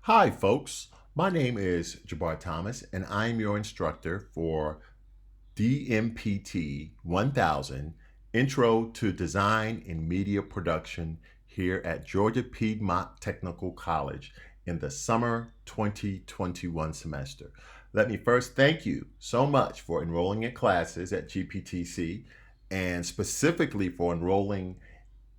Hi, folks. My name is Jabbar Thomas, and I'm your instructor for DMPT 1000 Intro to Design and Media Production here at Georgia Piedmont Technical College in the summer 2021 semester. Let me first thank you so much for enrolling in classes at GPTC and specifically for enrolling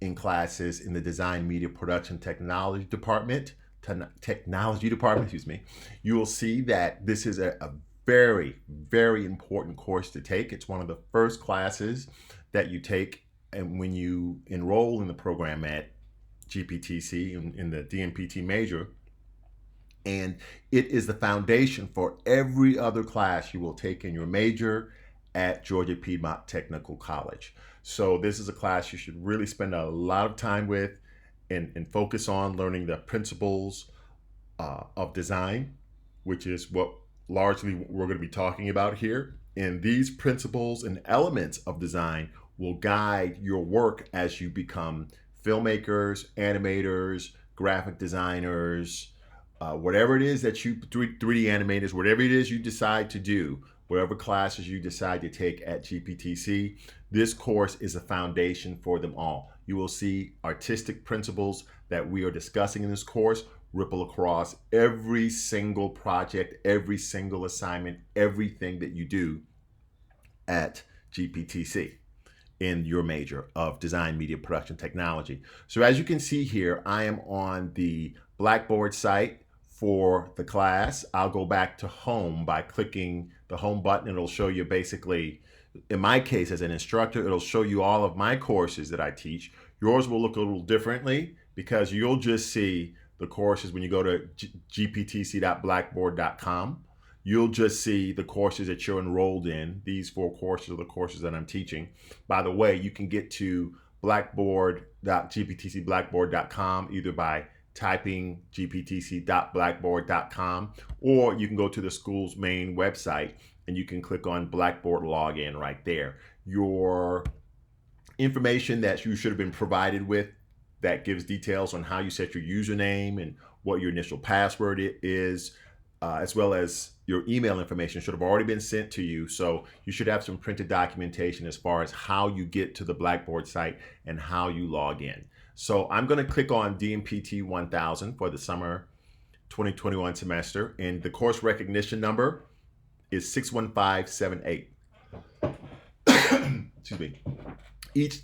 in classes in the Design Media Production Technology Department, excuse me. You will see that this is a very, very important course to take. It's one of the first classes that you take and when you enroll in the program at GPTC in the DMPT major. And it is the foundation for every other class you will take in your major at Georgia Piedmont Technical College. So this is a class you should really spend a lot of time with and focus on learning the principles of design, which is what largely we're going to be talking about here. And these principles and elements of design will guide your work as you become filmmakers, animators, graphic designers, whatever it is that you 3D animators, whatever it is you decide to do, whatever classes you decide to take at GPTC, this course is a foundation for them all. You will see artistic principles that we are discussing in this course ripple across every single project, every single assignment, everything that you do at GPTC in your major of Design Media Production Technology. So as you can see here, I am on the Blackboard site for the class. I'll go back to home by clicking the home button. It'll show you basically, in my case as an instructor, it'll show you all of my courses that I teach. Yours will look a little differently because you'll just see the courses when you go to gptc.blackboard.com. You'll just see the courses that you're enrolled in. These 4 courses are the courses that I'm teaching. By the way, you can get to blackboard.gptcblackboard.com either by typing gptc.blackboard.com, or you can go to the school's main website and you can click on Blackboard Login right there. Your information that you should have been provided with that gives details on how you set your username and what your initial password is, as well as your email information should have already been sent to you. So you should have some printed documentation as far as how you get to the Blackboard site and how you log in. So I'm going to click on DMPT 1000 for the summer 2021 semester, and the course recognition number is 61578. Excuse me. Each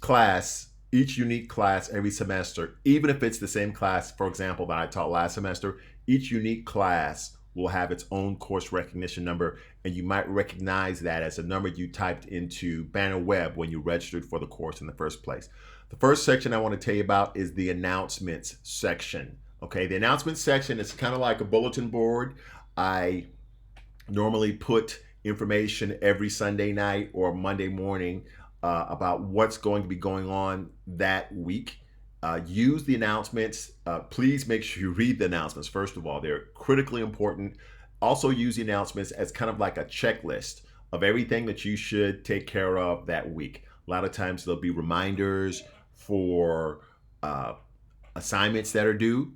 unique class every semester, even if it's the same class, for example, that I taught last semester, each unique class will have its own course recognition number, and you might recognize that as a number you typed into Banner Web when you registered for the course in the first place. The first section I want to tell you about is the announcements section. Okay, the announcements section is kind of like a bulletin board. I normally put information every Sunday night or Monday morning about what's going to be going on that week. Use the announcements. Please make sure you read the announcements. First of all, they're critically important. Also use the announcements as kind of like a checklist of everything that you should take care of that week. A lot of times there'll be reminders for assignments that are due.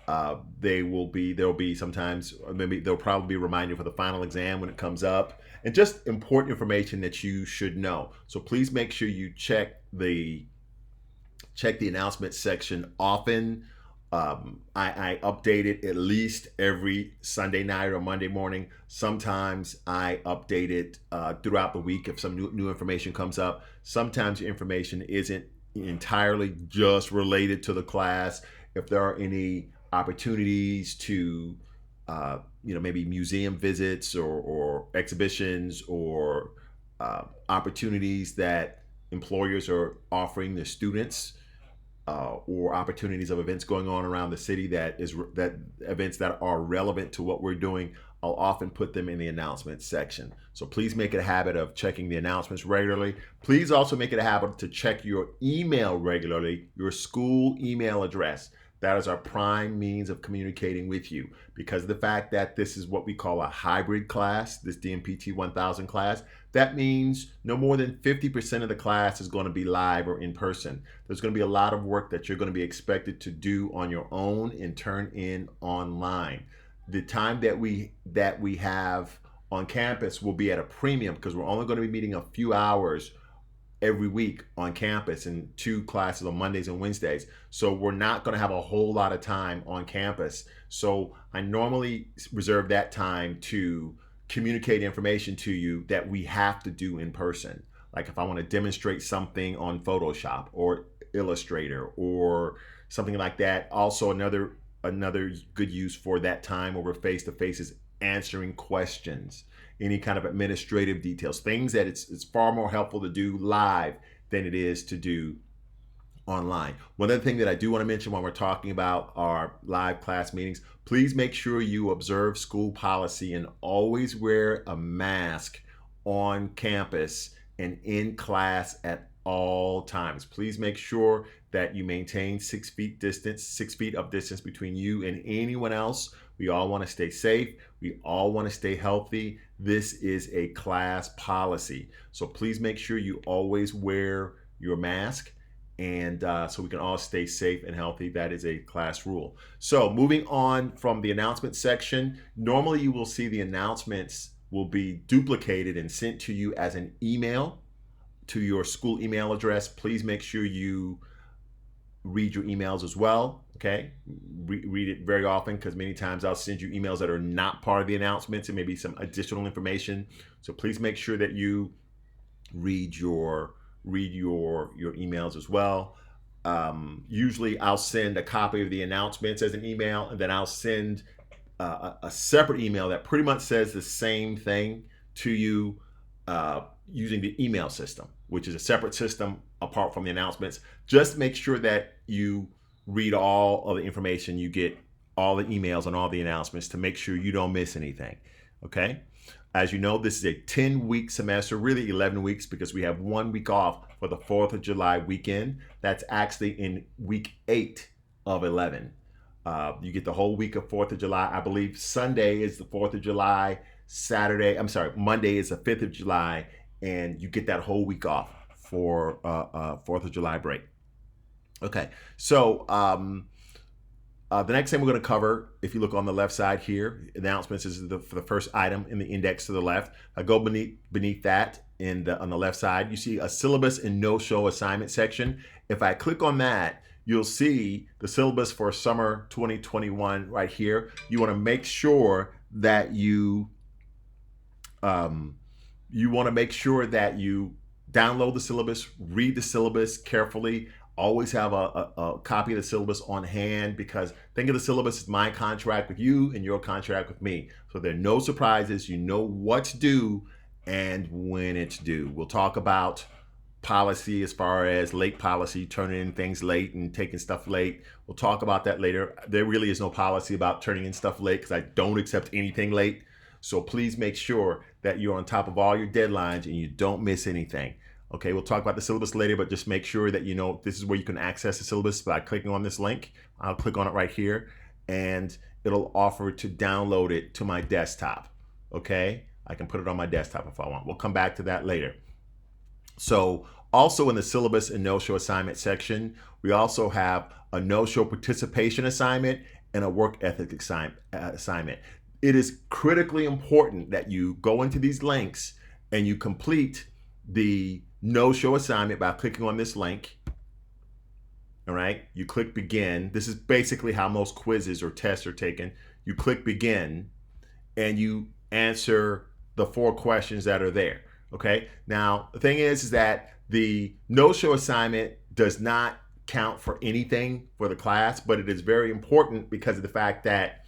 There'll be sometimes, maybe there'll probably be a reminder for the final exam when it comes up, and just important information that you should know. So please make sure you check the announcement section often. I update it at least every Sunday night or Monday morning. Sometimes I update it throughout the week if some new information comes up. Sometimes the information isn't entirely just related to the class. If there are any opportunities to maybe museum visits or exhibitions or opportunities that employers are offering their students, or opportunities of events going on around the city that events that are relevant to what we're doing, I'll often put them in the announcements section. So please make it a habit of checking the announcements regularly. Please also make it a habit to check your email regularly, your school email address. That is our prime means of communicating with you. Because of the fact that this is what we call a hybrid class, this DMPT 1000 class, that means no more than 50% of the class is going to be live or in person. There's going to be a lot of work that you're going to be expected to do on your own and turn in online. The time that we have on campus will be at a premium because we're only going to be meeting a few hours every week on campus in 2 classes on Mondays and Wednesdays. So we're not going to have a whole lot of time on campus. So I normally reserve that time to communicate information to you that we have to do in person. Like if I want to demonstrate something on Photoshop or Illustrator or something like that. Also another good use for that time over face-to-face is answering questions, any kind of administrative details, things that it's far more helpful to do live than it is to do online. One other thing that I do want to mention when we're talking about our live class meetings, please make sure you observe school policy and always wear a mask on campus and in class at all times. Please make sure that you maintain 6 feet distance, 6 feet of distance between you and anyone else. We all want to stay safe. We all want to stay healthy. This is a class policy. So please make sure you always wear your mask and so we can all stay safe and healthy. That is a class rule. So moving on from the announcement section, normally you will see the announcements will be duplicated and sent to you as an email to your school email address. Please make sure you read your emails as well, okay? Read it very often because many times I'll send you emails that are not part of the announcements and maybe some additional information. So please make sure that you read your emails as well. Usually I'll send a copy of the announcements as an email, and then I'll send a separate email that pretty much says the same thing to you using the email system, which is a separate system apart from the announcements. Just make sure that you read all of the information, you get all the emails and all the announcements to make sure you don't miss anything, okay? As you know, this is a 10-week semester, really 11 weeks because we have 1 week off for the 4th of July weekend. That's actually in week 8 of 11. You get the whole week of 4th of July. I believe Sunday is the 4th of July, Monday is the 5th of July, and you get that whole week off for 4th of July break. Okay, so the next thing we're going to cover, if you look on the left side here, announcements is for the first item in the index to the left. I go beneath that on the left side, you see a syllabus and no-show assignment section. If I click on that, you'll see the syllabus for summer 2021 right here. You want to make sure that you download the syllabus, read the syllabus carefully. Always have a copy of the syllabus on hand because think of the syllabus as my contract with you and your contract with me. So there are no surprises. You know what's due and when it's due. We'll talk about policy as far as late policy, turning in things late and taking stuff late. We'll talk about that later. There really is no policy about turning in stuff late because I don't accept anything late. So please make sure that you're on top of all your deadlines and you don't miss anything. Okay, we'll talk about the syllabus later, but just make sure that you know this is where you can access the syllabus by clicking on this link. I'll click on it right here, and it'll offer to download it to my desktop. Okay, I can put it on my desktop if I want. We'll come back to that later. So also in the syllabus and no-show assignment section, we also have a no-show participation assignment and a work ethic assignment. It is critically important that you go into these links and you complete the no-show assignment by clicking on this link. All right, you click begin. This is basically how most quizzes or tests are taken. You click begin and you answer the 4 questions that are there. Okay, now the thing is that the no-show assignment does not count for anything for the class, but it is very important because of the fact that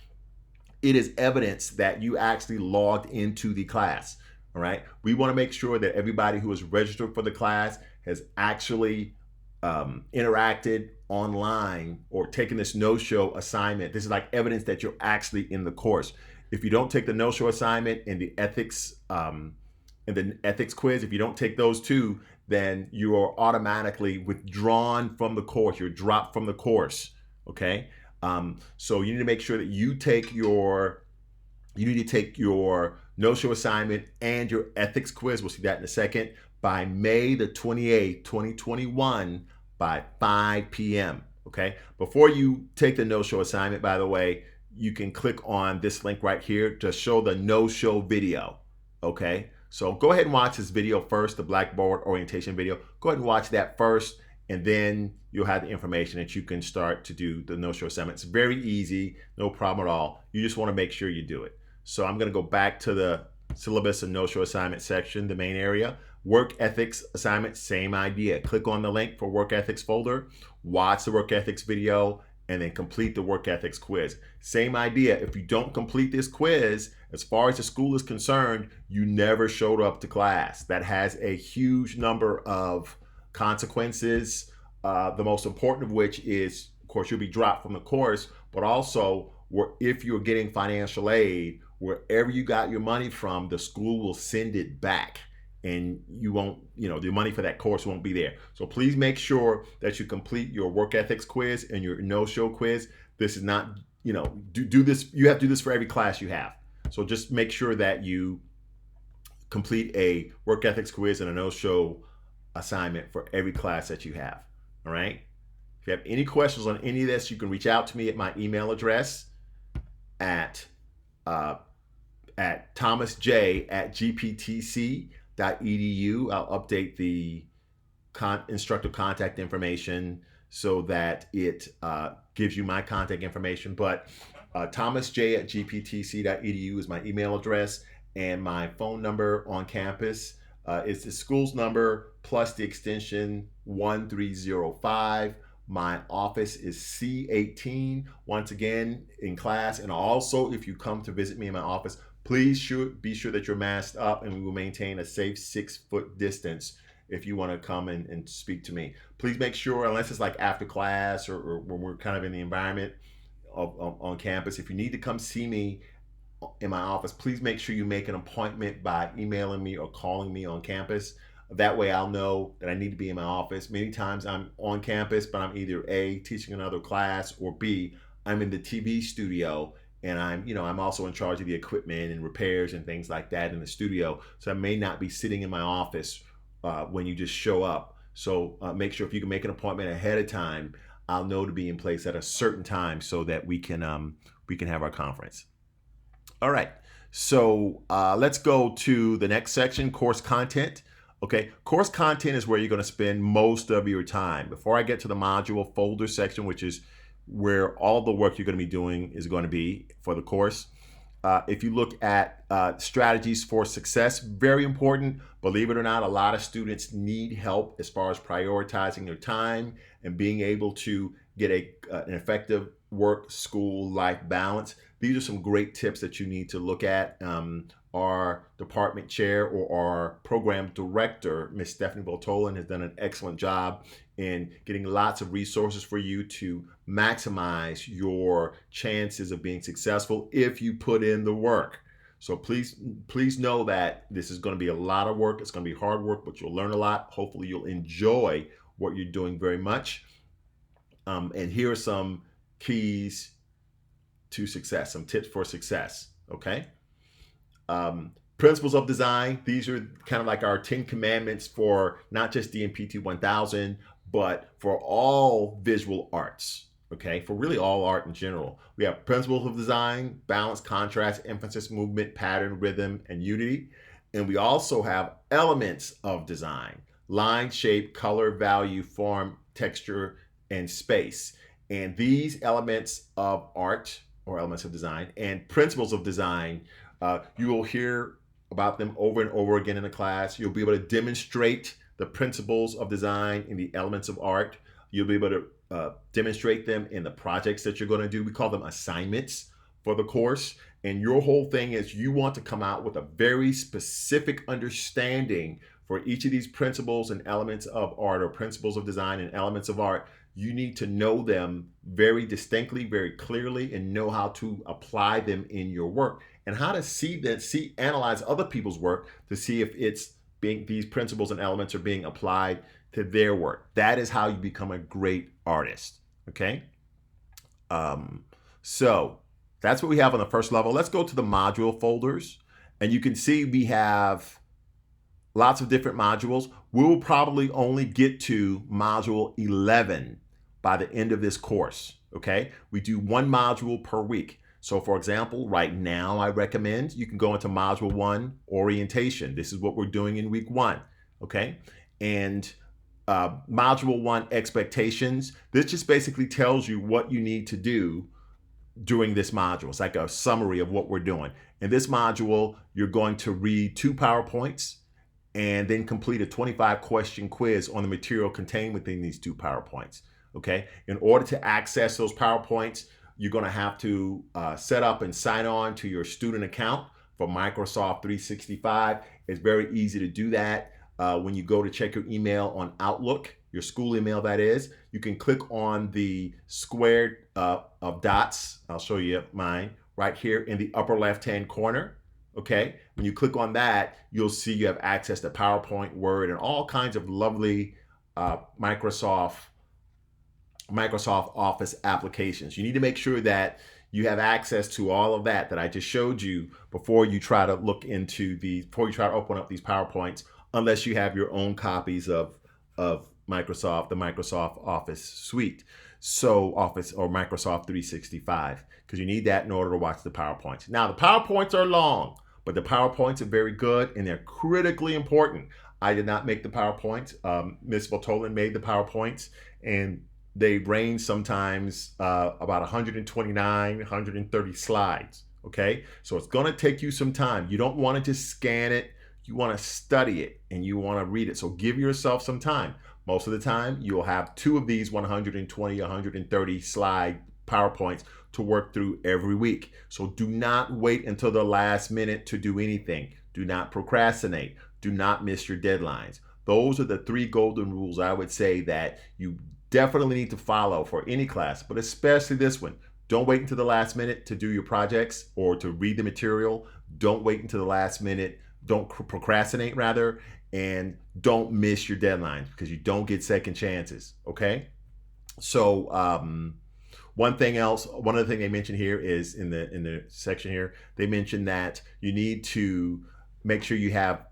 it is evidence that you actually logged into the class. All right, we want to make sure that everybody who is registered for the class has actually interacted online or taken this no-show assignment. This is like evidence that you're actually in the course. If you don't take the no-show assignment and the ethics quiz, if you don't take those 2, then you are automatically withdrawn from the course. You're dropped from the course. Okay, So you need to make sure that you need to take your no-show assignment and your ethics quiz. We'll see that in a second. By May the 28th, 2021, by 5 p.m. Okay. Before you take the no-show assignment, by the way, you can click on this link right here to show the no-show video. Okay. So go ahead and watch this video first, the Blackboard orientation video. Go ahead and watch that first, and then you'll have the information that you can start to do the no-show assignment. It's very easy, no problem at all. You just want to make sure you do it. So I'm going to go back to the syllabus and no-show assignment section, the main area. Work ethics assignment, same idea. Click on the link for work ethics folder, watch the work ethics video, and then complete the work ethics quiz. Same idea. If you don't complete this quiz, as far as the school is concerned, you never showed up to class. That has a huge number of consequences. The most important of which is, of course, you'll be dropped from the course, but also if you're getting financial aid, wherever you got your money from, the school will send it back, and you won't, the money for that course won't be there. So please make sure that you complete your work ethics quiz and your no-show quiz. This is not, do this. You have to do this for every class you have. So just make sure that you complete a work ethics quiz and a no-show assignment for every class that you have. All right. If you have any questions on any of this, you can reach out to me at my email address at thomasj@gptc.edu. I'll update the instructor contact information so that it gives you my contact information. But thomasj@gptc.edu is my email address, and my phone number on campus is the school's number plus the extension 1305. My office is C18, once again, in class. And also, if you come to visit me in my office, please be sure that you're masked up, and we will maintain a safe 6-foot distance if you want to come and speak to me. Please make sure, unless it's like after class or when we're kind of in the environment on campus, if you need to come see me in my office, please make sure you make an appointment by emailing me or calling me on campus. That way I'll know that I need to be in my office. Many times I'm on campus, but I'm either A, teaching another class, or B, I'm in the TV studio, and I'm also in charge of the equipment and repairs and things like that in the studio. So I may not be sitting in my office when you just show up. So make sure if you can make an appointment ahead of time, I'll know to be in place at a certain time so that we can have our conference. All right. So let's go to the next section, course content. Okay, course content is where you're going to spend most of your time. Before I get to the module folder section, which is where all the work you're going to be doing is going to be for the course. If you look at strategies for success, very important. Believe it or not, a lot of students need help as far as prioritizing their time and being able to get an effective work, school, life balance. These are some great tips that you need to look at. Our department chair or our program director, Ms. Stephanie Voltolan, has done an excellent job in getting lots of resources for you to maximize your chances of being successful if you put in the work. So please know that this is going to be a lot of work. It's going to be hard work, but you'll learn a lot. Hopefully you'll enjoy what you're doing very much. And here are some keys to success, some tips for success, okay? Principles of design. These are kind of like our 10 commandments for not just DMPT 1000, but for all visual arts, okay? For really all art in general. We have principles of design: balance, contrast, emphasis, movement, pattern, rhythm, and unity. And we also have elements of design: line, shape, color, value, form, texture, and space. And these elements of art, or elements of design, and principles of design, you will hear about them over and over again in the class. You'll be able to demonstrate the principles of design in the elements of art. You'll be able to demonstrate them in the projects that you're going to do. We call them assignments for the course. And your whole thing is you want to come out with a very specific understanding for each of these principles and elements of art, or principles of design and elements of art. You need to know them very distinctly, very clearly, and know how to apply them in your work, and how to analyze other people's work to see if these principles and elements are being applied to their work. That is how you become a great artist, okay? Um, so that's what we have on the first level. Let's go to the module folders, and you can see we have lots of different modules. We'll probably only get to module 11 by the end of this course, okay? We do one module per week. So for example, right now I recommend you can go into module 1, orientation. This is what we're doing in week 1, okay? And module 1, expectations. This just basically tells you what you need to do during this module. It's like a summary of what we're doing. In this module, you're going to read 2 PowerPoints and then complete a 25 question quiz on the material contained within these 2 PowerPoints. Okay. In order to access those PowerPoints, you're going to have to set up and sign on to your student account for Microsoft 365. It's very easy to do that. When you go to check your email on Outlook, your school email that is, you can click on the square of dots. I'll show you mine right here in the upper left-hand corner. Okay, when you click on that, you'll see you have access to PowerPoint, Word, and all kinds of lovely Microsoft Office applications. You need to make sure that you have access to all of that I just showed you before you try to before you try to open up these PowerPoints, unless you have your own copies of Microsoft, the Microsoft Office suite. So Office or Microsoft 365, because you need that in order to watch the PowerPoints. Now the PowerPoints are long, but the PowerPoints are very good and they're critically important. I did not make the PowerPoints. Ms. Voltolan made the PowerPoints, and they range sometimes about 129, 130 slides. Okay, so it's going to take you some time. You don't want to just scan it. You want to study it and you want to read it. So give yourself some time. Most of the time, you'll have 2 of these 120, 130 slide PowerPoints to work through every week. So do not wait until the last minute to do anything. Do not procrastinate. Do not miss your deadlines. Those are the 3 golden rules I would say that you definitely need to follow for any class, but especially this one. Don't wait until the last minute to do your projects or to read the material. Don't wait until the last minute. Don't procrastinate, rather, and don't miss your deadlines, because you don't get second chances, okay? So one other thing they mentioned here is in the section here, they mentioned that you need to make sure you have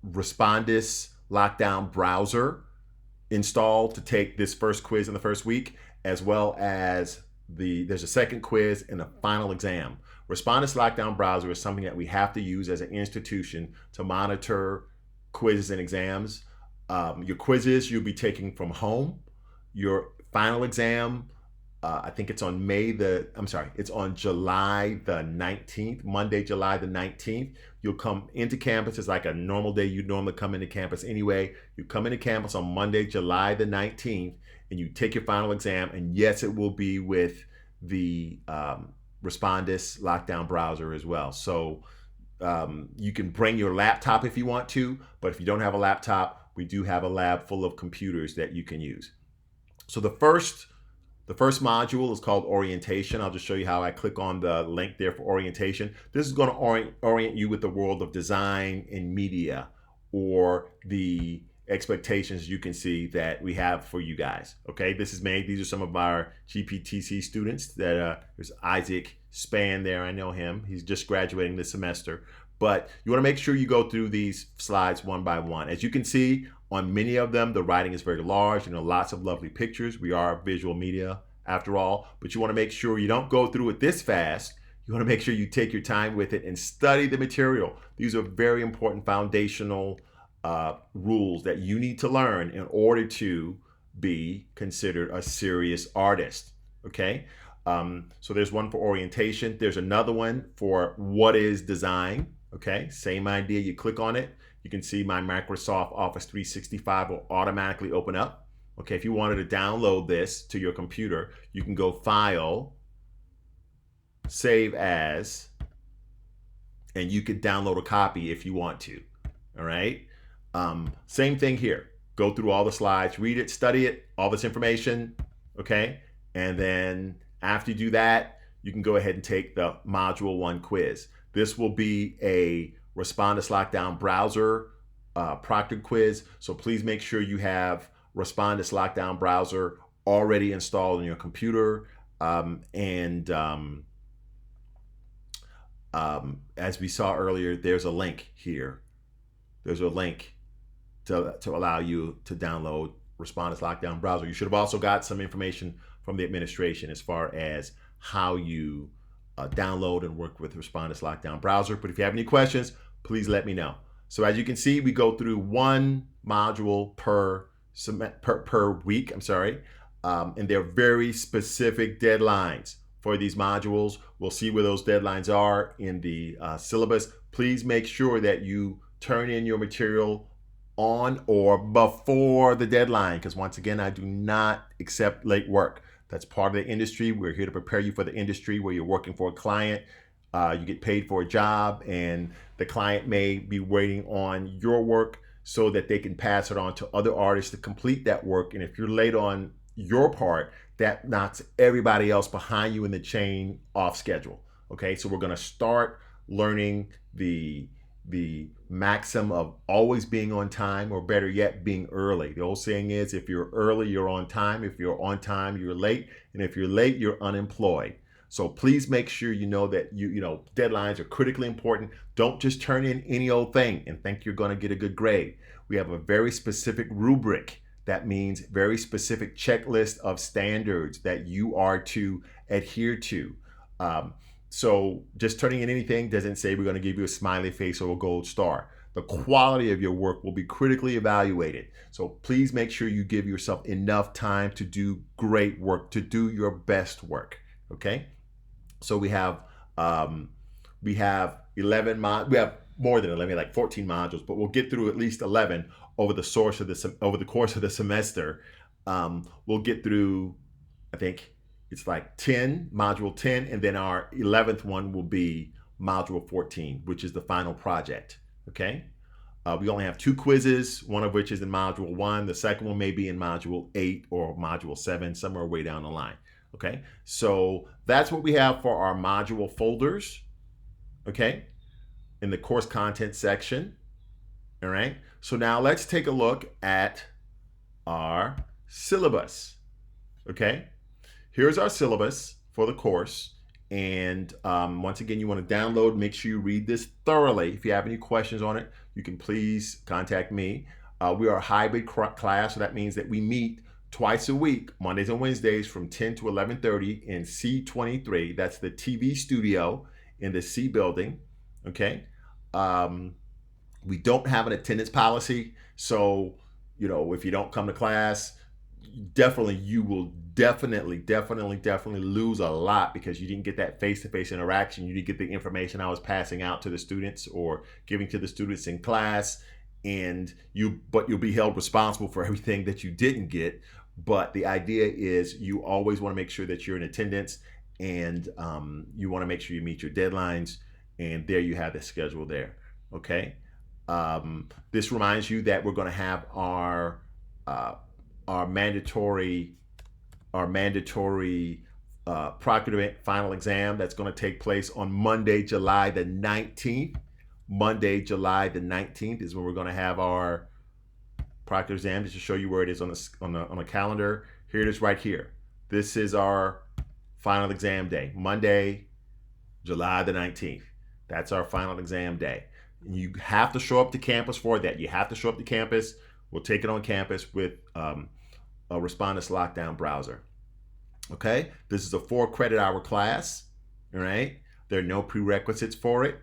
Respondus Lockdown Browser installed to take this first quiz in the first week, as well as there's a second quiz and a final exam. Respondus Lockdown Browser is something that we have to use as an institution to monitor quizzes and exams. Your quizzes you'll be taking from home. Your final exam, I think it's on it's on July the 19th, Monday, July the 19th. You'll come into campus. It's like a normal day. You'd normally come into campus anyway. You come into campus on Monday, July the 19th, and you take your final exam. And yes, it will be with the Respondus Lockdown Browser as well. So you can bring your laptop if you want to, but if you don't have a laptop, we do have a lab full of computers that you can use. So the first module is called orientation. I'll just show you how I click on the link there for orientation. This is going to orient you with the world of design and media, or the expectations you can see that we have for you guys. Okay, these are some of our GPTC students. There's Isaac Span there. I know him. He's just graduating this semester. But you want to make sure you go through these slides one by one. As you can see, on many of them, the writing is very large. Lots of lovely pictures. We are visual media after all. But you want to make sure you don't go through it this fast. You want to make sure you take your time with it and study the material. These are very important foundational rules that you need to learn in order to be considered a serious artist. Okay, so there's one for orientation. There's another one for what is design. Okay, same idea. You click on it, you can see my Microsoft Office 365 will automatically open up. Okay, if you wanted to download this to your computer, you can go File, Save As, and you could download a copy if you want to. All right. Same thing here. Go through all the slides, read it, study it, all this information. Okay. And then after you do that, you can go ahead and take the Module 1 quiz. This will be a Respondus Lockdown Browser proctored quiz. So please make sure you have Respondus Lockdown Browser already installed on your computer. And as we saw earlier, there's a link here. There's a link to allow you to download Respondus Lockdown Browser. You should have also got some information from the administration as far as how you download and work with Respondus Lockdown Browser. But if you have any questions, please let me know. So as you can see, we go through one module per week. And they're very specific deadlines for these modules. We'll see where those deadlines are in the syllabus. Please make sure that you turn in your material on or before the deadline, because once again, I do not accept late work. That's part of the industry. We're here to prepare you for the industry where you're working for a client. You get paid for a job, and the client may be waiting on your work so that they can pass it on to other artists to complete that work. And if you're late on your part, that knocks everybody else behind you in the chain off schedule. Okay, so we're going to start learning the maxim of always being on time, or better yet, being early. The old saying is, if you're early, you're on time. If you're on time, you're late. And if you're late, you're unemployed. So please make sure you know that you know deadlines are critically important. Don't just turn in any old thing and think you're going to get a good grade. We have a very specific rubric. That means very specific checklist of standards that you are to adhere to. So just turning in anything doesn't say we're going to give you a smiley face or a gold star. The quality of your work will be critically evaluated. So please make sure you give yourself enough time to do great work, to do your best work. Okay. So we have 11 we have more than 11, like 14 modules, but we'll get through at least 11 over the course of the semester. We'll get through, I think it's like 10, module 10, and then our 11th one will be module 14, which is the final project. Okay. We only have 2 quizzes, one of which is in module 1. The second one may be in module 8 or module 7, somewhere way down the line. Okay. So that's what we have for our module folders. Okay. In the course content section. All right. So now let's take a look at our syllabus. Okay. Here's our syllabus for the course. And once again, you want to download, make sure you read this thoroughly. If you have any questions on it, you can please contact me. We are a hybrid class, so that means that we meet twice a week, Mondays and Wednesdays from 10 to 11:30 in C23. That's the TV studio in the C building. Okay. We don't have an attendance policy. So, you know, if you don't come to class, you will definitely lose a lot because you didn't get that face-to-face interaction. You didn't get the information I was passing out to the students or giving to the students in class. But you'll be held responsible for everything that you didn't get. But the idea is you always want to make sure that you're in attendance, and you want to make sure you meet your deadlines. And there you have the schedule there. Okay. This reminds you that we're going to have our mandatory proctored final exam that's going to take place on Monday, July the 19th. Monday, July the 19th is when we're going to have our proctored exam. Just to show you where it is on the calendar. Here it is right here. This is our final exam day, Monday, July the 19th. That's our final exam day. You have to show up to campus for that. You have to show up to campus. We'll take it on campus with a Respondus Lockdown Browser. Okay, this is a 4 credit hour class. All right, there are no prerequisites for it.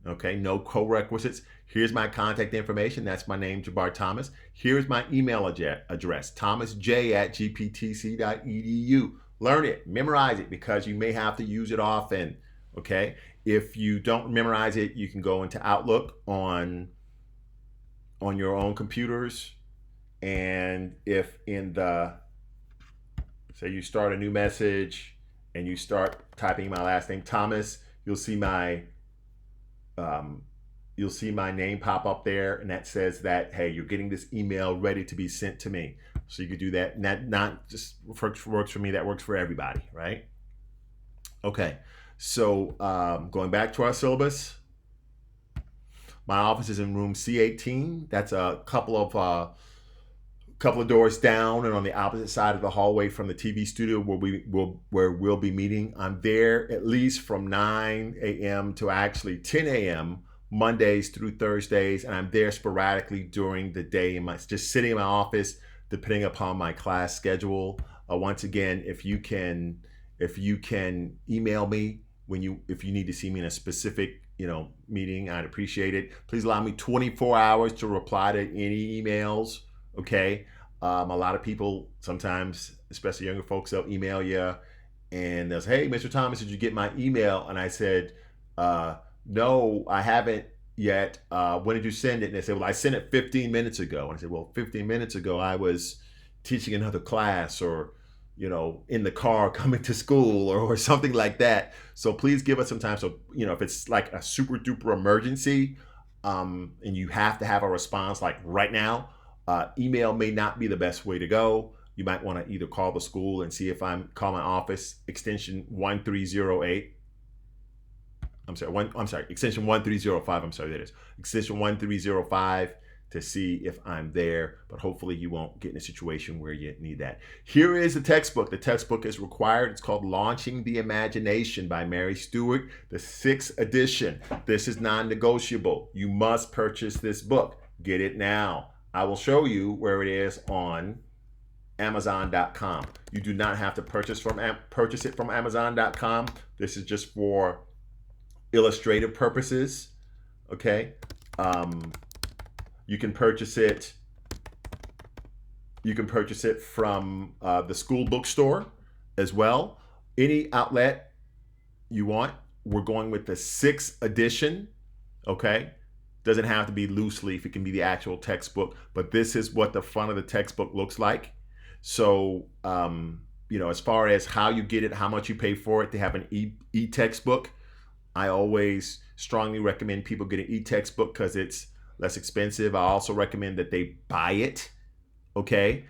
Okay, no co-requisites. Here's my contact information. That's my name, Jabbar Thomas. Here's my email address, thomasj@gptc.edu. Learn it, memorize it, because you may have to use it often. Okay, if you don't memorize it, you can go into Outlook on your own computers, and if say you start a new message and you start typing my last name, Thomas, you'll see my name pop up there, and that says that, hey, you're getting this email ready to be sent to me. So you could do that. And that not just works for me, that works for everybody, right? Okay. So going back to our syllabus, my office is in room C18. That's a couple of couple of doors down and on the opposite side of the hallway from the TV studio where we'll be meeting. I'm there at least from 9 a.m. to actually 10 a.m. Mondays through Thursdays, and I'm there sporadically during the day, just sitting in my office, depending upon my class schedule. Once again, if you can email me if you need to see me in a specific meeting, I'd appreciate it. Please allow me 24 hours to reply to any emails. Okay. A lot of people sometimes, especially younger folks, they'll email you and they'll say, "Hey, Mr. Thomas, did you get my email?" And I said, "No, I haven't yet. When did you send it?" And they said, "Well, I sent it 15 minutes ago." And I said, "Well, 15 minutes ago, I was teaching another class or, in the car coming to school or something like that." So please give us some time. So, if it's like a super duper emergency and you have to have a response like right now, email may not be the best way to go. You might want to either call the school and see if call my office, extension 1308. Extension 1305. I'm sorry, that is extension 1305 to see if I'm there, but hopefully you won't get in a situation where you need that. Here is the textbook. The textbook is required. It's called Launching the Imagination by Mary Stewart, the 6th edition. This is non-negotiable. You must purchase this book. Get it now. I will show you where it is on Amazon.com. You do not have to purchase it from Amazon.com. This is just for illustrative purposes. Okay. You can purchase it. You can purchase it from the school bookstore as well. Any outlet you want. We're going with the 6th edition. Okay. Doesn't have to be loose leaf. It can be the actual textbook. But this is what the front of the textbook looks like. So, as far as how you get it, how much you pay for it, to have an e-textbook, I always strongly recommend people get an e-textbook because it's less expensive. I also recommend that they buy it, okay?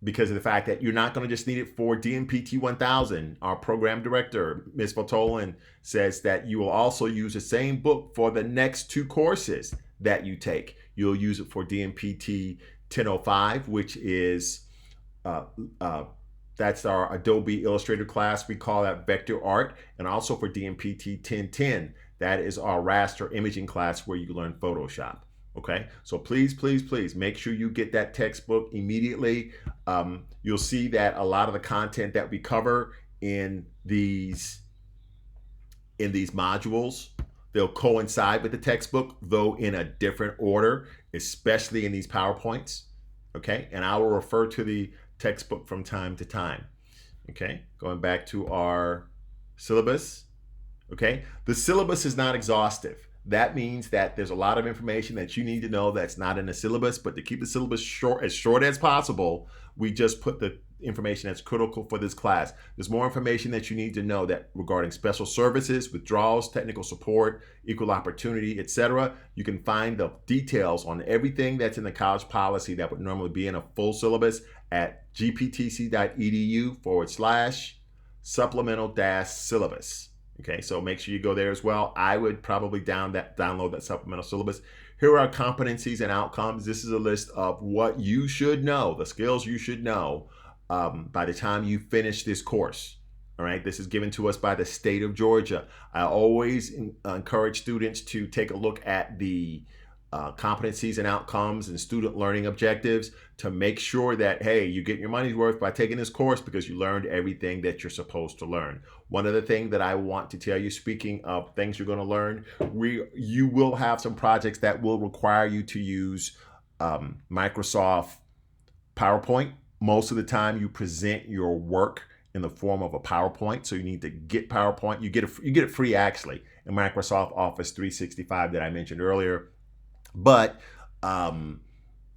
Because of the fact that you're not going to just need it for DMPT 1000. Our program director, Ms. Botolan, says that you will also use the same book for the next 2 courses that you take. You'll use it for DMPT 1005, which is that's our Adobe Illustrator class. We call that Vector Art. And also for DMPT 1010, that is our raster imaging class where you learn Photoshop. Okay, so please, please, please make sure you get that textbook immediately. You'll see that a lot of the content that we cover in these modules, they'll coincide with the textbook, though in a different order, especially in these PowerPoints. Okay, and I will refer to the textbook from time to time. Okay, going back to our syllabus. Okay, the syllabus is not exhaustive. That means that there's a lot of information that you need to know that's not in the syllabus, but to keep the syllabus short as possible, we just put the information that's critical for this class. There's more information that you need to know that regarding special services, withdrawals, technical support, equal opportunity, etc. You can find the details on everything that's in the college policy that would normally be in a full syllabus at gptc.edu/supplemental-syllabus. Okay, so make sure you go there as well. I would probably download that supplemental syllabus. Here are our competencies and outcomes. This is a list of what you should know, the skills you should know by the time you finish this course. All right, this is given to us by the state of Georgia. I always encourage students to take a look at the competencies and outcomes and student learning objectives to make sure that, hey, you get your money's worth by taking this course because you learned everything that you're supposed to learn. One other thing that I want to tell you, speaking of things you're going to learn, you will have some projects that will require you to use Microsoft PowerPoint. Most of the time you present your work in the form of a PowerPoint, so you need to get PowerPoint. You get it free actually in Microsoft Office 365 that I mentioned earlier. But you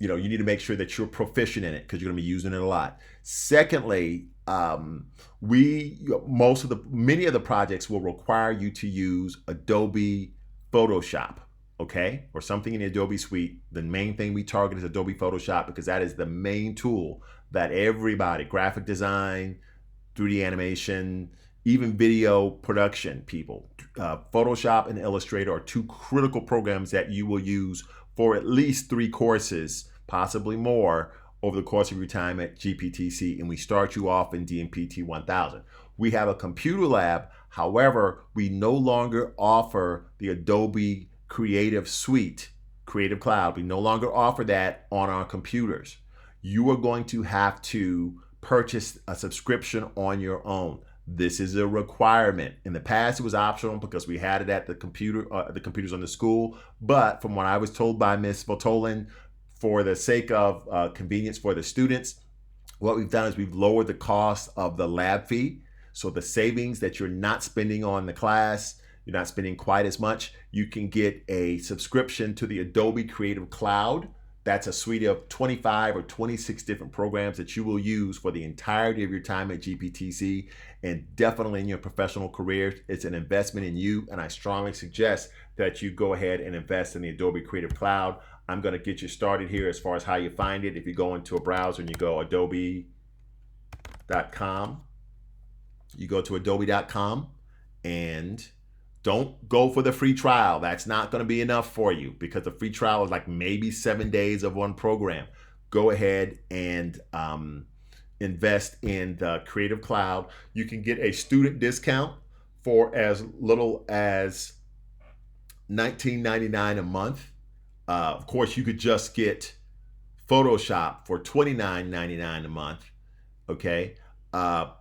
need to make sure that you're proficient in it because you're going to be using it a lot. Secondly, many of the projects will require you to use Adobe Photoshop, okay, or something in the Adobe suite. The main thing we target is Adobe Photoshop because that is the main tool that everybody, graphic design, 3D animation, even video production people, Photoshop and Illustrator are 2 critical programs that you will use for at least 3 courses possibly more over the course of your time at GPTC, and we start you off in DMPT 1000. We have a computer lab. However, we no longer offer the Adobe Creative Suite, Creative Cloud. We no longer offer that on our computers. You are going to have to purchase a subscription on your own. This is a requirement. In the past, it was optional because we had it at the computers on the school. But from what I was told by Ms. Votolin, for the sake of convenience for the students, what we've done is we've lowered the cost of the lab fee. So the savings that you're not spending on the class, you're not spending quite as much. You can get a subscription to the Adobe Creative Cloud. That's a suite of 25 or 26 different programs that you will use for the entirety of your time at GPTC, and definitely in your professional career. It's an investment in you, and I strongly suggest that you go ahead and invest in the Adobe Creative Cloud. I'm going to get you started here as far as how you find it. If you go into a browser and you go adobe.com, you go to adobe.com, and don't go for the free trial. That's not going to be enough for you because the free trial is like maybe 7 days of one program. Go ahead and invest in the Creative Cloud. You can get a student discount for as little as $19.99 a month. Of course, you could just get Photoshop for $29.99 a month, okay, for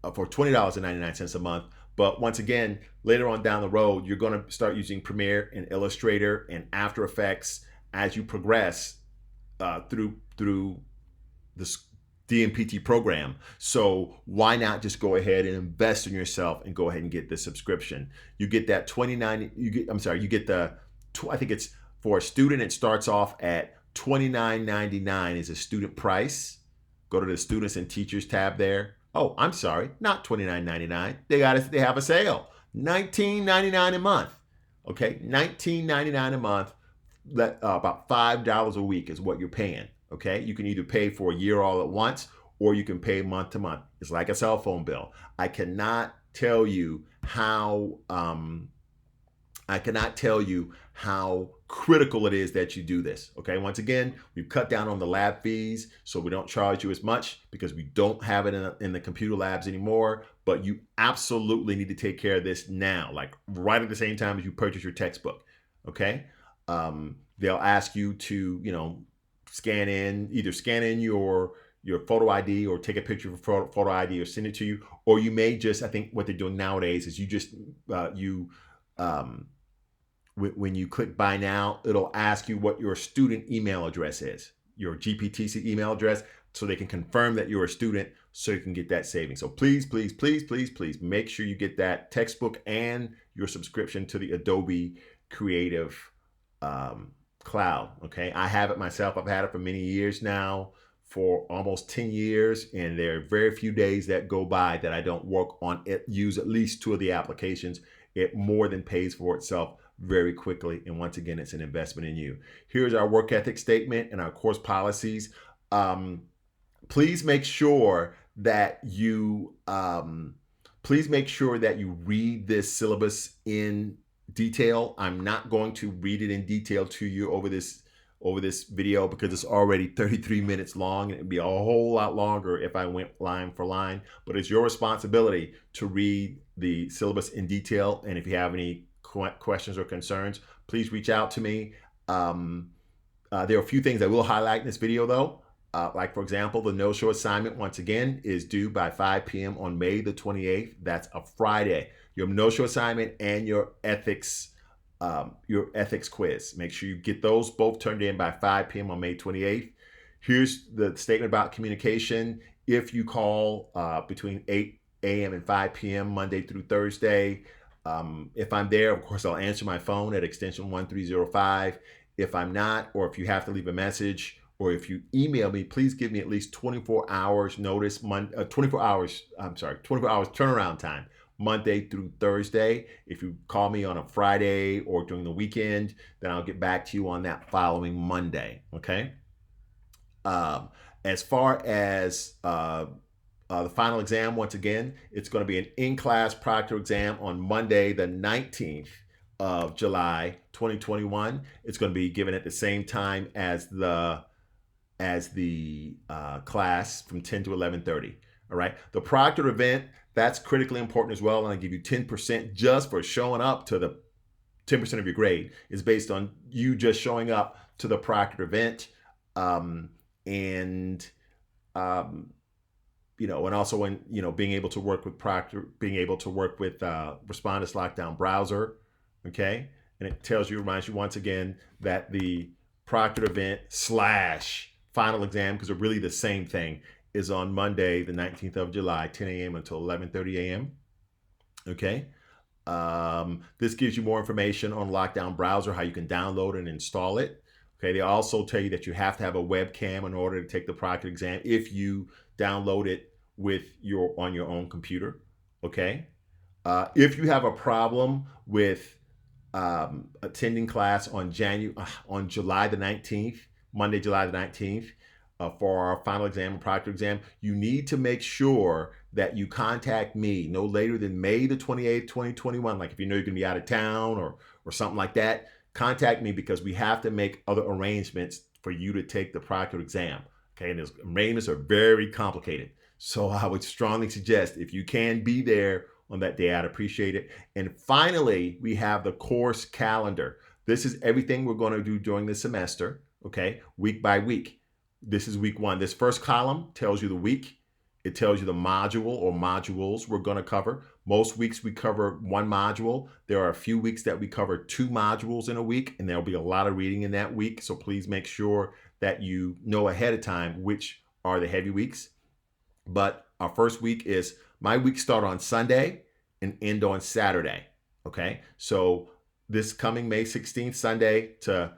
$20.99 a month. But once again, later on down the road, you're going to start using Premiere and Illustrator and After Effects as you progress through the DMPT program. So why not just go ahead and invest in yourself and go ahead and get the subscription? You get that I think it's for a student, it starts off at $29.99 is a student price. Go to the Students and Teachers tab there. Oh, I'm sorry, not $29.99. They have a sale. $19.99 a month. Okay, $19.99 a month. About $5 a week is what you're paying. Okay, you can either pay for a year all at once, or you can pay month to month. It's like a cell phone bill. I cannot tell you how critical it is that you do this. Okay, once again, we've cut down on the lab fees, so we don't charge you as much because we don't have it in the computer labs anymore. But you absolutely need to take care of this now, like right at the same time as you purchase your textbook. Okay, they'll ask you to scan in your photo ID or take a picture of a photo ID or send it to you, or you may just, I think what they're doing nowadays is when you click buy now, it'll ask you what your student email address is, your GPTC email address, so they can confirm that you're a student so you can get that savings. So please, please, please, please, please make sure you get that textbook and your subscription to the Adobe Creative Cloud. Okay, I have it myself. I've had it for many years now, for almost 10 years, and there are very few days that go by that I don't work on it, use at least 2 of the applications. It more than pays for itself very quickly. And once again, it's an investment in you. Here's our work ethic statement and our course policies. Please make sure that you read this syllabus in detail. I'm not going to read it in detail to you over this video because it's already 33 minutes long, and it'd be a whole lot longer if I went line for line. But it's your responsibility to read the syllabus in detail. And if you have any questions or concerns, please reach out to me. There are a few things I will highlight in this video though. Like for example, the no-show assignment once again is due by 5 p.m. on May the 28th. That's a Friday. Your no-show assignment and your ethics quiz. Make sure you get those both turned in by 5 p.m. on May 28th. Here's the statement about communication. If you call between 8 a.m. and 5 p.m. Monday through Thursday, if I'm there, of course, I'll answer my phone at extension 1305. If I'm not, or if you have to leave a message, or if you email me, please give me at least 24 hours notice, 24 hours turnaround time, Monday through Thursday. If you call me on a Friday or during the weekend, then I'll get back to you on that following Monday, okay? As far as the final exam, once again, it's going to be an in-class proctor exam on Monday the 19th of July 2021. It's going to be given at the same time as the class from 10 to 11:30. All right. The proctored event, that's critically important as well. And I give you 10% just for showing up to the 10% of your grade is based on you just showing up to the proctored event. And and also when, being able to work with being able to work with Respondus Lockdown Browser. Okay. And it reminds you once again that the proctored event / final exam, because they're really the same thing, is on Monday, the 19th of July, 10 a.m. until 11:30 a.m. Okay. This gives you more information on Lockdown Browser, how you can download and install it. Okay. They also tell you that you have to have a webcam in order to take the proctored exam if you download it on your own computer. Okay. If you have a problem with attending class on July the 19th, Monday, July the 19th, for our final exam and proctored exam, you need to make sure that you contact me no later than May the 28th, 2021. Like if you know you're going to be out of town or something like that, contact me because we have to make other arrangements for you to take the proctored exam. Okay, and those arrangements are very complicated. So I would strongly suggest if you can be there on that day, I'd appreciate it. And finally, we have the course calendar. This is everything we're going to do during the semester, okay, week by week. This is week 1. This first column tells you the week. It tells you the module or modules we're going to cover. Most weeks we cover 1 module. There are a few weeks that we cover 2 modules in a week, and there'll be a lot of reading in that week. So please make sure that you know ahead of time which are the heavy weeks. But our first week my weeks start on Sunday and end on Saturday. Okay. So this coming May 16th, Sunday to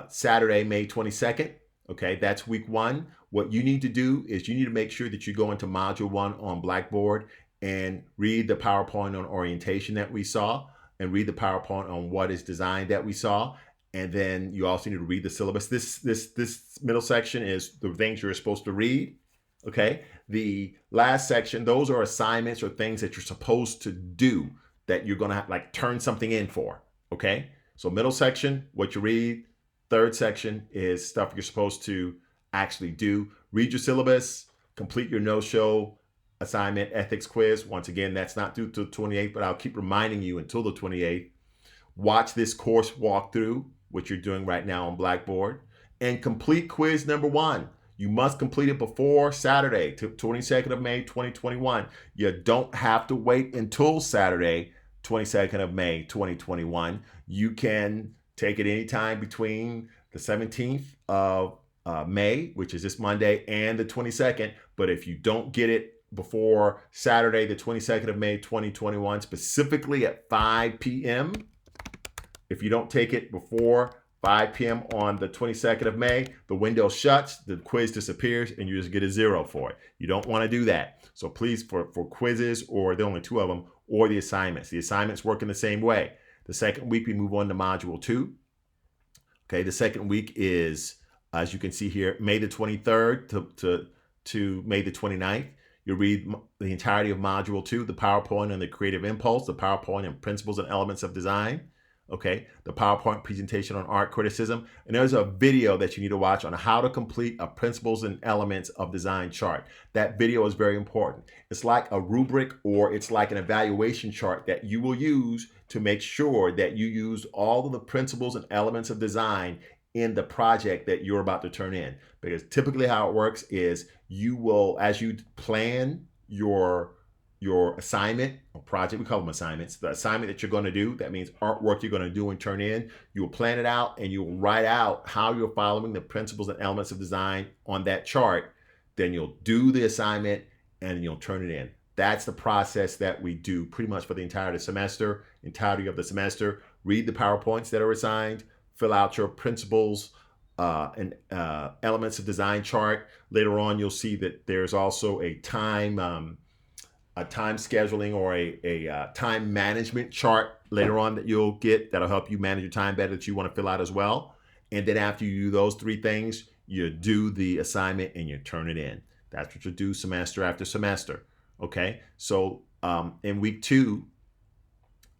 Saturday, May 22nd. Okay. That's week 1. What you need to do is you need to make sure that you go into module 1 on Blackboard and read the PowerPoint on orientation that we saw and read the PowerPoint on what is designed that we saw. And then you also need to read the syllabus. This middle section is the things you're supposed to read. Okay. The last section, those are assignments or things that you're supposed to do that you're going to have, turn something in for. Okay. So middle section, what you read. Third section is stuff you're supposed to actually do. Read your syllabus, complete your no-show assignment, ethics quiz. Once again, that's not due to the 28th, but I'll keep reminding you until the 28th. Watch this course walkthrough, which you're doing right now on Blackboard, and complete quiz number 1. You must complete it before Saturday, 22nd of May, 2021. You don't have to wait until Saturday, 22nd of May, 2021. You can take it anytime between the 17th of May, which is this Monday, and the 22nd. But if you don't get it before Saturday, the 22nd of May, 2021, specifically at 5 p.m., if you don't take it before 5 p.m. on the 22nd of May, the window shuts, the quiz disappears, and you just get a 0 for it. You don't want to do that. So please, for quizzes, or there are only 2 of them, or the assignments work in the same way. The second week, we move on to module 2. Okay, the second week is, as you can see here, May the 23rd to May the 29th. You'll read the entirety of module 2, the PowerPoint and the creative impulse, the PowerPoint and principles and elements of design. Okay, the PowerPoint presentation on art criticism. And there's a video that you need to watch on how to complete a principles and elements of design chart. That video is very important. It's like a rubric, or it's like an evaluation chart that you will use to make sure that you use all of the principles and elements of design in the project that you're about to turn in. Because typically how it works is you will, as you plan your assignment or project, we call them assignments, the assignment that you're going to do, that means artwork you're going to do and turn in, you'll plan it out and you'll write out how you're following the principles and elements of design on that chart. Then you'll do the assignment and you'll turn it in. That's the process that we do pretty much for the entirety of the semester. Read the PowerPoints that are assigned, fill out your principles and elements of design chart. Later on, you'll see that there's also a time scheduling or a time management chart later on that you'll get that'll help you manage your time better, that you want to fill out as well. And then after you do those 3 things, you do the assignment and you turn it in. That's what you do semester after semester. Okay, so in week 2,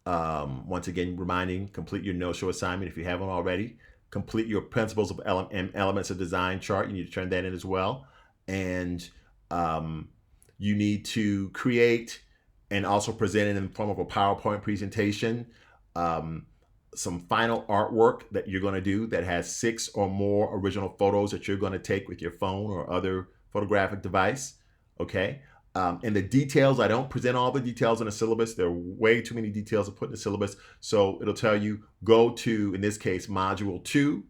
Once again, reminding, complete your no-show assignment if you haven't already. Complete your principles of and elements of design chart. You need to turn that in as well. And you need to create and also present it in the form of a PowerPoint presentation. Some final artwork that you're going to do that has 6 or more original photos that you're going to take with your phone or other photographic device. Okay. And the details, I don't present all the details in the syllabus. There are way too many details to put in the syllabus. So it'll tell you, go to, in this case, module 2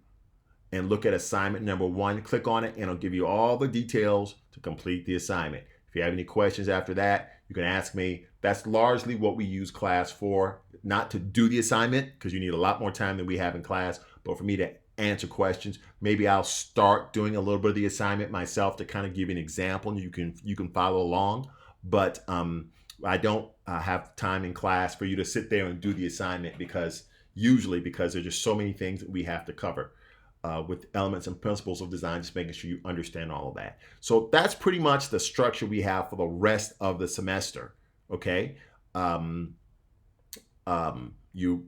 and look at assignment number 1. Click on it and it'll give you all the details to complete the assignment. If you have any questions after that, you can ask me. That's largely what we use class for, not to do the assignment because you need a lot more time than we have in class, but for me to answer questions. Maybe I'll start doing a little bit of the assignment myself to kind of give you an example and you can follow along. But I don't have time in class for you to sit there and do the assignment because there's just so many things that we have to cover with elements and principles of design, just making sure you understand all of that. So that's pretty much the structure we have for the rest of the semester. Okay. You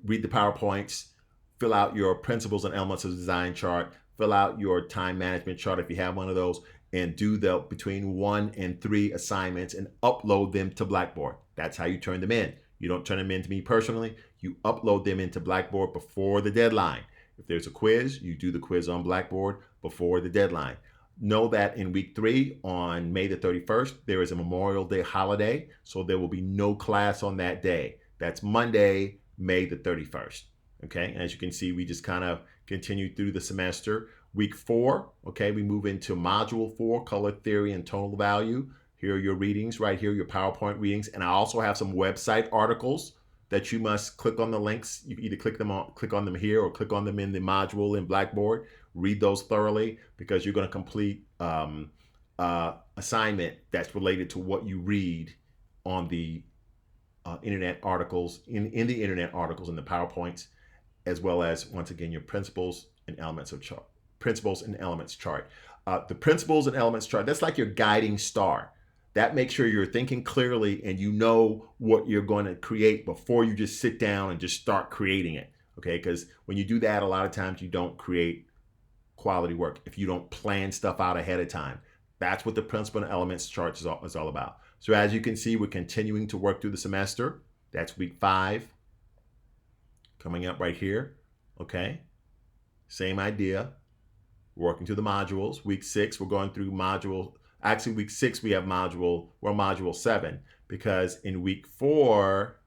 read the PowerPoints, fill out your principles and elements of design chart, fill out your time management chart if you have one of those, and do the between 1 and 3 assignments and upload them to Blackboard. That's how you turn them in. You don't turn them in to me personally. You upload them into Blackboard before the deadline. If there's a quiz, you do the quiz on Blackboard before the deadline. Know that in week 3 on May the 31st, there is a Memorial Day holiday, so there will be no class on that day. That's Monday, May the 31st. Okay, and as you can see, we just kind of continue through the semester. Week 4, okay, we move into module 4, color theory and tonal value. Here are your readings right here, your PowerPoint readings. And I also have some website articles that you must click on the links. You can either click on them here or click on them in the module in Blackboard. Read those thoroughly because you're going to complete assignment that's related to what you read on the internet articles, in the internet articles and the PowerPoints, as well as, once again, your principles and elements of chart. Principles and elements chart. The principles and elements chart, that's like your guiding star. That makes sure you're thinking clearly and you know what you're going to create before you just sit down and just start creating it. Okay, because when you do that, a lot of times you don't create quality work if you don't plan stuff out ahead of time. That's what the principle and elements chart is all about. So as you can see, we're continuing to work through the semester. That's week 5 coming up right here. Okay, same idea. Working through the modules. Week 6, we're going through week 6, we're module 7, because in week 4,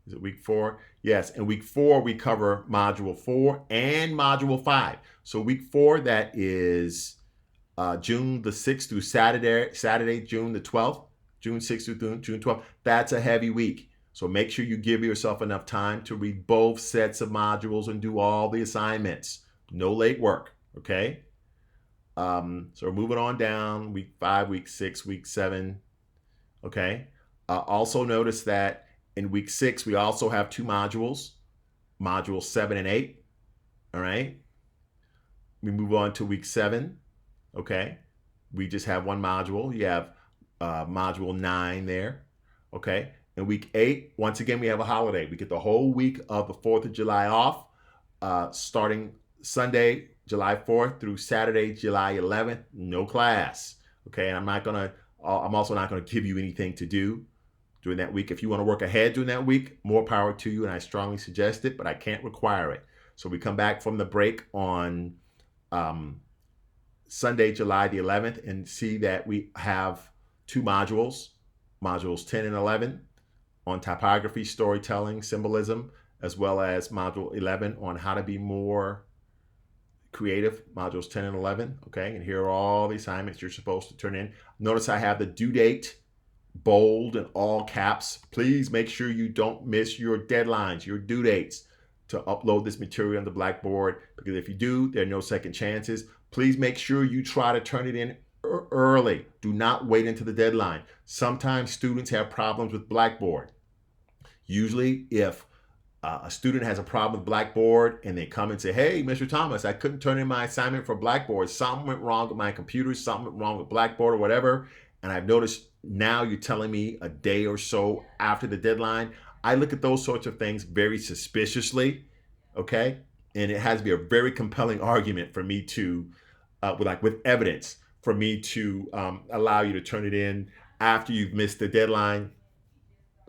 is it week 4? Yes, in week 4, we cover module 4 and module 5. So week 4, that is June the 6th through Saturday, June the 12th, June 6th through June 12th. That's a heavy week. So make sure you give yourself enough time to read both sets of modules and do all the assignments. No late work, okay? So we're moving on down, week 5, week 6, week 7, okay? Also notice that in week 6, we also have 2 modules, modules 7 and 8, all right? We move on to week 7, okay? We just have 1 module. You have module 9 there, okay? In week 8, once again, we have a holiday. We get the whole week of the 4th of July off, starting Sunday, July 4th through Saturday, July 11th, no class. Okay, and I'm also not gonna give you anything to do during that week. If you wanna work ahead during that week, more power to you, and I strongly suggest it, but I can't require it. So we come back from the break on Sunday, July the 11th, and see that we have 2 modules, modules 10 and 11 on typography, storytelling, symbolism, as well as module 11 on how to be more creative, modules 10 and 11, okay? And here are all the assignments you're supposed to turn in. Notice I have the due date bold and all caps. Please make sure you don't miss your deadlines, your due dates to upload this material on the Blackboard, because if you do, there are no second chances. Please make sure you try to turn it in early. Do not wait until the deadline. Sometimes students have problems with Blackboard. Usually, if a student has a problem with Blackboard and they come and say, hey, Mr. Thomas, I couldn't turn in my assignment for Blackboard. Something went wrong with my computer, something went wrong with Blackboard or whatever. And I've noticed now you're telling me a day or so after the deadline. I look at those sorts of things very suspiciously, okay? And it has to be a very compelling argument for me to, with evidence, for me to allow you to turn it in after you've missed the deadline.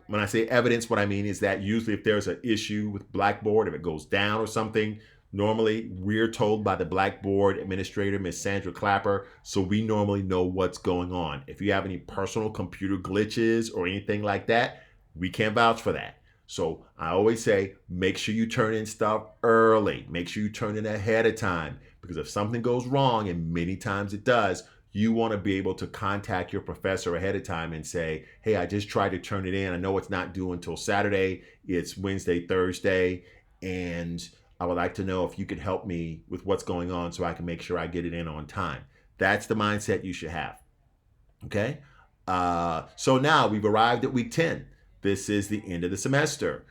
When I say evidence, what I mean is that usually if there's an issue with Blackboard, if it goes down or something, normally we're told by the Blackboard administrator, Miss Sandra Clapper, so we normally know what's going on. If you have any personal computer glitches or anything like that, we can't vouch for that. So I always say, make sure you turn in stuff early. Make sure you turn in ahead of time, because if something goes wrong, and many times it does, you want to be able to contact your professor ahead of time and say, hey, I just tried to turn it in. I know it's not due until Saturday. It's Wednesday, Thursday, and I would like to know if you could help me with what's going on so I can make sure I get it in on time. That's the mindset you should have. Okay? So now we've arrived at week 10. This is the end of the semester.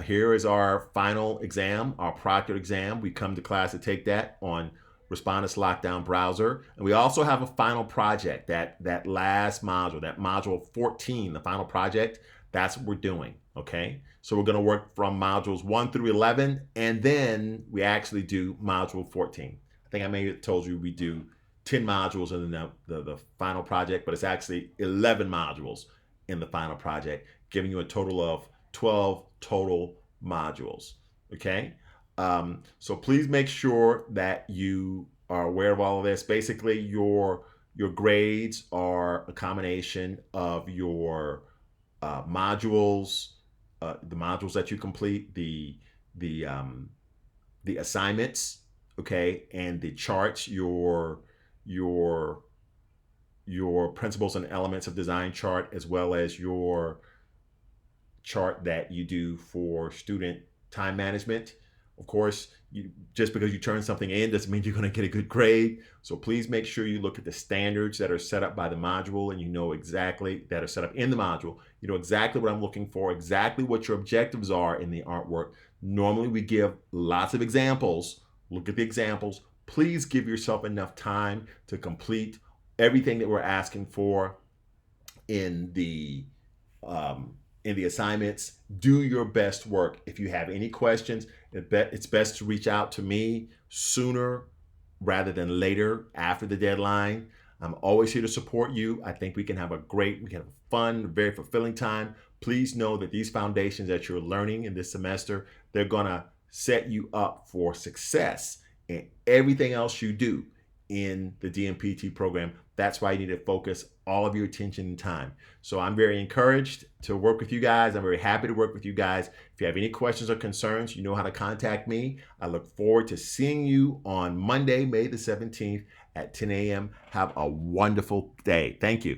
Here is our final exam, our proctored exam. We come to class to take that on Respondus Lockdown Browser. And we also have a final project, that last module, that module 14, the final project. That's what we're doing, okay? So we're gonna work from modules 1 through 11, and then we actually do module 14. I think I may have told you we do 10 modules in the final project, but it's actually 11 modules in the final project, giving you a total of 12 total modules, okay? So please make sure that you are aware of all of this. Basically, your grades are a combination of your modules, the modules that you complete, the assignments, okay, and the charts, your principles and elements of design chart, as well as your chart that you do for student time management. Of course, just because you turn something in doesn't mean you're going to get a good grade. So please make sure you look at the standards that are set up by the module, and you know exactly, that are set up in the module. You know exactly what I'm looking for, exactly what your objectives are in the artwork. Normally we give lots of examples. Look at the examples. Please give yourself enough time to complete everything that we're asking for in the assignments. Do your best work. If you have any questions, it's best to reach out to me sooner rather than later, after the deadline. I'm always here to support you. I think we can have a fun, very fulfilling time. Please know that these foundations that you're learning in this semester, they're gonna set you up for success in everything else you do in the DMPT program. That's why you need to focus all of your attention and time. So I'm very encouraged to work with you guys. I'm very happy to work with you guys. If you have any questions or concerns, you know how to contact me. I look forward to seeing you on Monday, May the 17th at 10 a.m. Have a wonderful day. Thank you.